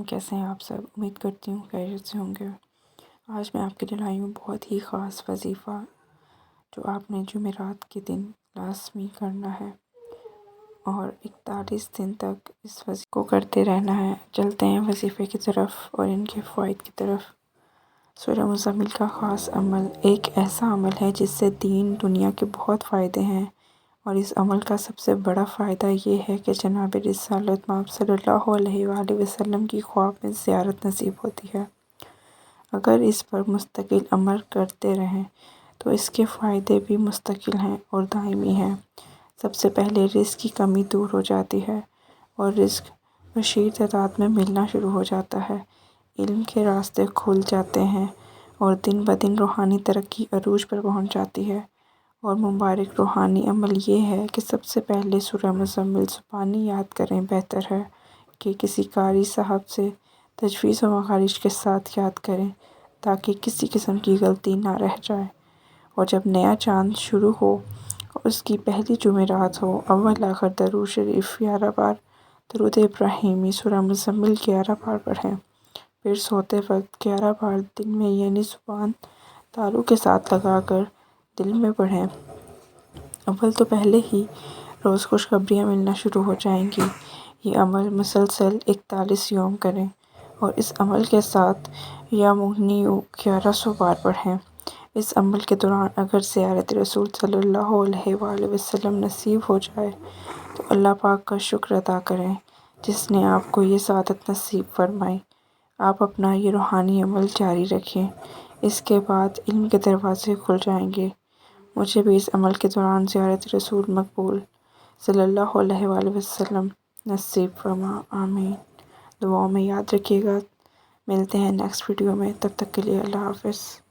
کیسے ہیں آپ سب؟ امید کرتی ہوں خیریت سے ہوں گے۔ آج میں آپ کے لیے لائی ہوں بہت ہی خاص وظیفہ جو آپ نے جمعرات کے دن لازمی کرنا ہے اور 41 دن تک اس وظیفے کو کرتے رہنا ہے۔ چلتے ہیں وظیفے کی طرف اور ان کے فوائد کی طرف۔ سورہ مزمل کا خاص عمل ایک ایسا عمل ہے جس سے دین دنیا کے بہت فائدے ہیں، اور اس عمل کا سب سے بڑا فائدہ یہ ہے کہ جناب رسالت مآب صلی اللہ علیہ وآلہ وسلم کی خواب میں زیارت نصیب ہوتی ہے۔ اگر اس پر مستقل عمل کرتے رہیں تو اس کے فائدے بھی مستقل ہیں اور دائمی ہیں۔ سب سے پہلے رزق کی کمی دور ہو جاتی ہے اور رزق بشیر تعداد میں ملنا شروع ہو جاتا ہے۔ علم کے راستے کھل جاتے ہیں اور دن بدن روحانی ترقی عروج پر پہنچ جاتی ہے۔ اور مبارک روحانی عمل یہ ہے کہ سب سے پہلے سورہ مزمل زبانی یاد کریں۔ بہتر ہے کہ کسی قاری صاحب سے تجویز و مخارج کے ساتھ یاد کریں تاکہ کسی قسم کی غلطی نہ رہ جائے۔ اور جب نیا چاند شروع ہو اور اس کی پہلی جمعرات ہو، اول آخر درود شریف 11 بار، درود ابراہیمی سورہ مزمل 11 بار پڑھیں۔ پھر سوتے وقت 11 بار دل میں یعنی زبان تالو کے ساتھ لگا کر دل میں پڑھیں۔ اول تو پہلے ہی روز خوشخبریاں ملنا شروع ہو جائیں گی۔ یہ عمل مسلسل 41 یوم کریں اور اس عمل کے ساتھ یا مغنیو 1100 بار پڑھیں۔ اس عمل کے دوران اگر زیارت رسول صلی اللہ علیہ وآلہ وسلم نصیب ہو جائے تو اللہ پاک کا شکر ادا کریں جس نے آپ کو یہ سعادت نصیب فرمائی۔ آپ اپنا یہ روحانی عمل جاری رکھیں، اس کے بعد علم کے دروازے کھل جائیں گے۔ مجھے بھی اس عمل کے دوران زیارت رسول مقبول صلی اللہ علیہ وآلہ وسلم نصیب فرما، آمین۔ دعاؤں میں یاد رکھیے گا۔ ملتے ہیں نیکسٹ ویڈیو میں، تب تک کے لیے اللہ حافظ۔